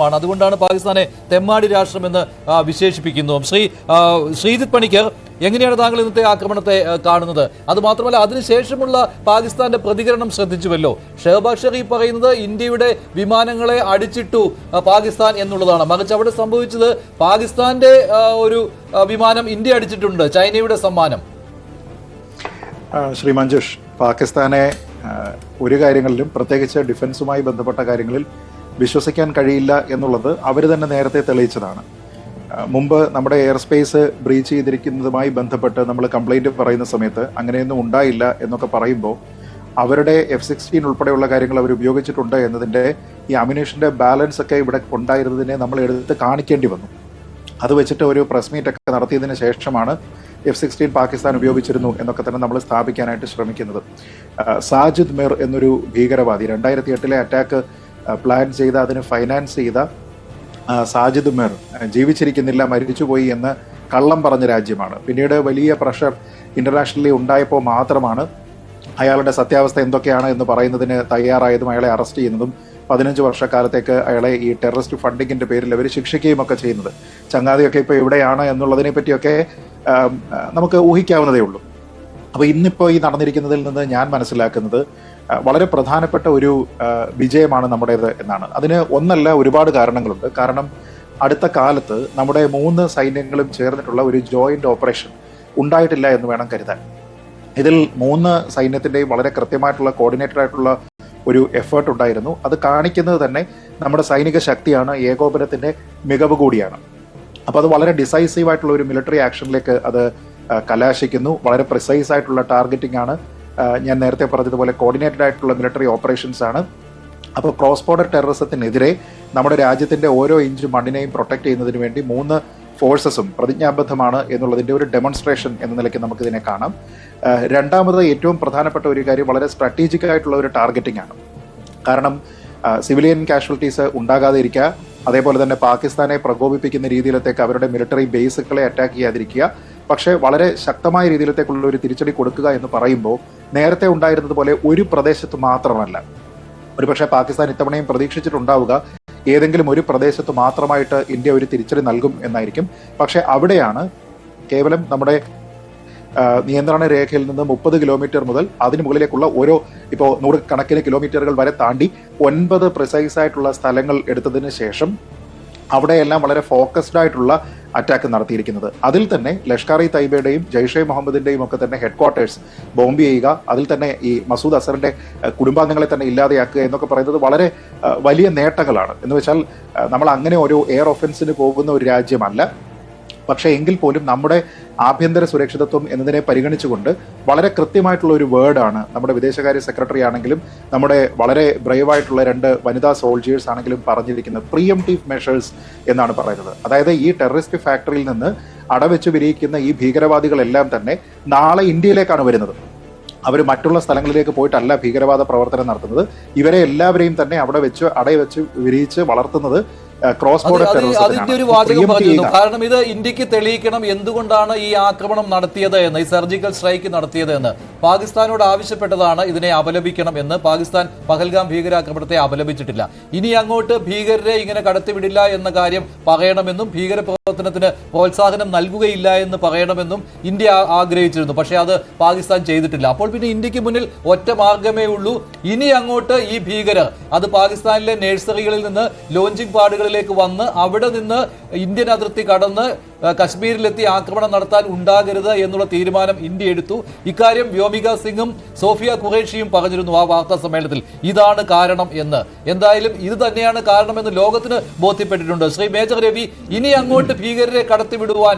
രാഷ്ട്രമാണ്. അതുകൊണ്ടാണ് പാകിസ്ഥാനെ തെമ്മാടി രാഷ്ട്രമെന്ന് വിശേഷിപ്പിക്കുന്നു. ശ്രീജിത്ത് പണിക്കർ, എങ്ങനെയാണ് താങ്കൾ ഇന്നത്തെ ആക്രമണത്തെ കാണുന്നത്? അതുമാത്രമല്ല, അതിനുശേഷമുള്ള പാകിസ്ഥാന്റെ പ്രതികരണം ശ്രദ്ധിച്ചുവല്ലോ. ഷഹബാസ് ഷെരീഫ് പറയുന്നത് ഇന്ത്യയുടെ വിമാനങ്ങളെ അടിച്ചിട്ടു പാകിസ്ഥാൻ എന്നുള്ളതാണ്. മറിച്ച് അവിടെ സംഭവിച്ചത് പാകിസ്ഥാന്റെ ഒരു വിമാനം ഇന്ത്യ അടിച്ചിട്ടുണ്ട്, ചൈനയുടെ സമ്മാനം. ശ്രീ മഞ്ജുഷ്, പാകിസ്ഥാനെ ഒരു കാര്യങ്ങളിലും, പ്രത്യേകിച്ച് ഡിഫൻസുമായി ബന്ധപ്പെട്ട കാര്യങ്ങളിൽ വിശ്വസിക്കാൻ കഴിയില്ല എന്നുള്ളത് അവർ തന്നെ നേരത്തെ തെളിയിച്ചതാണ്. മുമ്പ് നമ്മുടെ എയർ സ്പേസ് ബ്രീച്ച് ചെയ്തിരിക്കുന്നതുമായി ബന്ധപ്പെട്ട് നമ്മൾ കംപ്ലൈൻറ്റ് പറയുന്ന സമയത്ത് അങ്ങനെയൊന്നും ഉണ്ടായില്ല എന്നൊക്കെ പറയുമ്പോൾ അവരുടെ F-16 ഉൾപ്പെടെയുള്ള കാര്യങ്ങൾ അവർ ഉപയോഗിച്ചിട്ടുണ്ട് എന്നതിൻ്റെ ഈ അമ്യുനേഷൻ്റെ ബാലൻസ് ഒക്കെ ഇവിടെ ഉണ്ടായിരുന്നതിനെ നമ്മൾ എടുത്ത് കാണിക്കേണ്ടി വന്നു. അത് വെച്ചിട്ട് ഒരു പ്രസ് മീറ്റൊക്കെ നടത്തിയതിന് ശേഷമാണ് F-16 പാകിസ്ഥാൻ ഉപയോഗിച്ചിരുന്നു എന്നൊക്കെ തന്നെ നമ്മൾ സ്ഥാപിക്കാനായിട്ട് ശ്രമിക്കുന്നത്. സാജിദ് മിർ എന്നൊരു ഭീകരവാദി 2008 അറ്റാക്ക് പ്ലാൻ ചെയ്ത, അതിന് ഫൈനാൻസ് ചെയ്ത സാജിദ് മിർ ജീവിച്ചിരിക്കുന്നില്ല, മരിച്ചുപോയി എന്ന് കള്ളം പറഞ്ഞ രാജ്യമാണ്. പിന്നീട് വലിയ പ്രഷർ ഇന്റർനാഷണലി ഉണ്ടായപ്പോൾ മാത്രമാണ് അയാളുടെ സത്യാവസ്ഥ എന്തൊക്കെയാണ് എന്ന് പറയുന്നതിന് തയ്യാറായതും അയാളെ അറസ്റ്റ് ചെയ്യുന്നതും 15 വർഷക്കാലത്തേക്ക് അയാളെ ഈ ടെററിസ്റ്റ് ഫണ്ടിങ്ങിന്റെ പേരിൽ അവർ ശിക്ഷിക്കുകയും ഒക്കെ ചെയ്യുന്നത്. ചങ്ങാതിയൊക്കെ ഇപ്പോൾ എവിടെയാണ് എന്നുള്ളതിനെ പറ്റിയൊക്കെ നമുക്ക് ഊഹിക്കാവുന്നതേ ഉള്ളൂ. അപ്പോൾ ഇന്നിപ്പോൾ ഈ നടന്നിരിക്കുന്നതിൽ നിന്ന് ഞാൻ മനസ്സിലാക്കുന്നത് വളരെ പ്രധാനപ്പെട്ട ഒരു വിജയമാണ് നമ്മുടേത് എന്നാണ്. അതിന് ഒന്നല്ല, ഒരുപാട് കാരണങ്ങളുണ്ട്. കാരണം അടുത്ത കാലത്ത് നമ്മുടെ 3 സൈന്യങ്ങളും ചേർന്നിട്ടുള്ള ഒരു ജോയിന്റ് ഓപ്പറേഷൻ ഉണ്ടായിട്ടില്ല എന്ന് വേണം കരുതാൻ. ഇതിൽ 3 സൈന്യത്തിൻ്റെയും വളരെ കൃത്യമായിട്ടുള്ള കോർഡിനേറ്റഡ് ആയിട്ടുള്ള ഒരു എഫേർട്ട് ഉണ്ടായിരുന്നു. അത് കാണിക്കുന്നത് തന്നെ നമ്മുടെ സൈനിക ശക്തിയാണ്, ഏകോപനത്തിൻ്റെ മികവ് കൂടിയാണ്. അപ്പോൾ അത് വളരെ ഡിസൈസീവ് ആയിട്ടുള്ള ഒരു മിലിറ്ററി ആക്ഷനിലേക്ക് അത് കലാശിക്കുന്നു. വളരെ പ്രിസൈസ് ആയിട്ടുള്ള ടാർഗറ്റിംഗ് ആണ്. ഞാൻ നേരത്തെ പറഞ്ഞതുപോലെ കോർഡിനേറ്റഡ് ആയിട്ടുള്ള മിലിറ്ററി ഓപ്പറേഷൻസ് ആണ്. അപ്പോൾ ക്രോസ് ബോർഡർ ടെററിസത്തിനെതിരെ നമ്മുടെ രാജ്യത്തിൻ്റെ ഓരോ ഇഞ്ച് മണ്ണിനെയും പ്രൊട്ടക്ട് ചെയ്യുന്നതിന് വേണ്ടി 3 ഫോഴ്സസും പ്രതിജ്ഞാബദ്ധമാണ് എന്നുള്ളതിൻ്റെ ഒരു ഡെമോൺസ്ട്രേഷൻ എന്ന നിലയ്ക്ക് നമുക്കിതിനെ കാണാം. രണ്ടാമത് ഏറ്റവും പ്രധാനപ്പെട്ട ഒരു കാര്യം വളരെ സ്ട്രാറ്റജിക് ആയിട്ടുള്ള ഒരു ടാർഗറ്റിംഗ് ആണ്. കാരണം സിവിലിയൻ കാഷ്വാലിറ്റീസ് ഉണ്ടാകാതെ ഇരിക്കുക, അതേപോലെ തന്നെ പാകിസ്ഥാനെ പ്രകോപിപ്പിക്കുന്ന രീതിയിലത്തേക്ക് അവരുടെ മിലിറ്ററി ബേസുകളെ അറ്റാക്ക് ചെയ്യാതിരിക്കുക, പക്ഷേ വളരെ ശക്തമായ രീതിയിലത്തേക്കുള്ള ഒരു തിരിച്ചടി കൊടുക്കുക എന്ന് പറയുമ്പോൾ നേരത്തെ ഉണ്ടായിരുന്നത് പോലെ ഒരു പ്രദേശത്ത് മാത്രമല്ല. ഒരുപക്ഷെ പാകിസ്ഥാൻ ഇത്തവണയും പ്രതീക്ഷിച്ചിട്ടുണ്ടാവുക ഏതെങ്കിലും ഒരു പ്രദേശത്ത് മാത്രമായിട്ട് ഇന്ത്യ ഒരു തിരിച്ചടി നൽകും എന്നായിരിക്കും. പക്ഷെ അവിടെയാണ് കേവലം നമ്മുടെ നിയന്ത്രണ രേഖയിൽ നിന്ന് 30 കിലോമീറ്റർ മുതൽ അതിന് മുകളിലേക്കുള്ള ഓരോ, ഇപ്പോൾ 100 കണക്കിന് കിലോമീറ്ററുകൾ വരെ താണ്ടി 9 പ്രിസൈസ് ആയിട്ടുള്ള സ്ഥലങ്ങൾ എടുത്തതിന് ശേഷം അവിടെയെല്ലാം വളരെ ഫോക്കസ്ഡ് ആയിട്ടുള്ള അറ്റാക്ക് നടത്തിയിരിക്കുന്നത്. അതിൽ തന്നെ ലഷ്കർ ഇ തൈബയുടെയും ജയ്ഷെ മുഹമ്മദിന്റെയും ഒക്കെ തന്നെ ഹെഡ്ക്വാർട്ടേഴ്സ് ബോംബ് ചെയ്യുക, അതിൽ തന്നെ ഈ മസൂദ് അസറിന്റെ കുടുംബാംഗങ്ങളെ തന്നെ ഇല്ലാതെയാക്കുക എന്നൊക്കെ പറയുന്നത് വളരെ വലിയ നേട്ടങ്ങളാണ്. എന്ന് വെച്ചാൽ നമ്മൾ അങ്ങനെ ഒരു എയർ ഒഫൻസിന് പോകുന്ന ഒരു രാജ്യമല്ല. പക്ഷേ എങ്കിൽ പോലും നമ്മുടെ ആഭ്യന്തര സുരക്ഷിതത്വം എന്നതിനെ പരിഗണിച്ചുകൊണ്ട് വളരെ കൃത്യമായിട്ടുള്ള ഒരു വേർഡാണ് നമ്മുടെ വിദേശകാര്യ സെക്രട്ടറി ആണെങ്കിലും നമ്മുടെ വളരെ ബ്രേവായിട്ടുള്ള 2 വനിതാ സോൾജിയേഴ്സ് ആണെങ്കിലും പറഞ്ഞിരിക്കുന്നത്. പ്രീഎംപ്റ്റീവ് മെഷേഴ്സ് എന്നാണ് പറയുന്നത്. അതായത് ഈ ടെററിസ്റ്റ് ഫാക്ടറിയിൽ നിന്ന് അടവെച്ച് വിരിയിക്കുന്ന ഈ ഭീകരവാദികളെല്ലാം തന്നെ നാളെ ഇന്ത്യയിലേക്കാണ് വരുന്നത്. അവർ മറ്റുള്ള സ്ഥലങ്ങളിലേക്ക് പോയിട്ടല്ല ഭീകരവാദ പ്രവർത്തനം നടത്തുന്നത്. ഇവരെ എല്ലാവരെയും തന്നെ അവിടെ വെച്ച് അടവെച്ച് വിരിയിച്ച് വളർത്തുന്നത് ക്രോസ് ബോർഡർ അതിന്റെ ഒരു വാചകം പറഞ്ഞിരുന്നു. കാരണം ഇത് ഇന്ത്യക്ക് തെളിയിക്കണം എന്തുകൊണ്ടാണ് ഈ ആക്രമണം നടത്തിയത് എന്ന്, ഈ സർജിക്കൽ സ്ട്രൈക്ക് നടത്തിയത് എന്ന്. പാകിസ്ഥാനോട് ആവശ്യപ്പെട്ടതാണ് ഇതിനെ അപലപിക്കണം എന്ന്. പാകിസ്ഥാൻ പഹൽഗാം ഭീകരാക്രമണത്തെ അപലപിച്ചിട്ടില്ല. ഇനി അങ്ങോട്ട് ഭീകരരെ ഇങ്ങനെ കടത്തിവിടില്ല എന്ന കാര്യം പറയണമെന്നും ഭീകര പ്രവർത്തനത്തിന് പ്രോത്സാഹനം നൽകുകയില്ല എന്ന് പറയണമെന്നും ഇന്ത്യ ആഗ്രഹിച്ചിരുന്നു. പക്ഷേ അത് പാകിസ്ഥാൻ ചെയ്തിട്ടില്ല. അപ്പോൾ പിന്നെ ഇന്ത്യക്ക് മുന്നിൽ ഒറ്റ മാർഗമേ ഉള്ളൂ. ഇനി അങ്ങോട്ട് ഈ ഭീകരർ അത് പാകിസ്ഥാനിലെ നഴ്സറികളിൽ നിന്ന് ലോഞ്ചിങ് പാഡുകളിൽ വന്ന് അവിടെ നിന്ന് ഇന്ത്യൻ അതിർത്തി കടന്ന് കശ്മീരിലെത്തി ആക്രമണം നടത്താൻ ഉണ്ടാകരുത് എന്നുള്ള തീരുമാനം ഇന്ത്യ എടുത്തു. ഇക്കാര്യം വ്യോമിക സിംഗും സോഫിയ ഖുറേഷിയും പറഞ്ഞിരുന്നു ആ വാർത്താ സമ്മേളനത്തിൽ. ഇതാണ് കാരണം എന്ന്. എന്തായാലും ഇത് തന്നെയാണ് കാരണമെന്ന് ലോകത്തിന് ബോധ്യപ്പെട്ടിട്ടുണ്ട്. ശ്രീ മേജർ രവി, ഇനി അങ്ങോട്ട് ഭീകരരെ കടത്തിവിടുവാൻ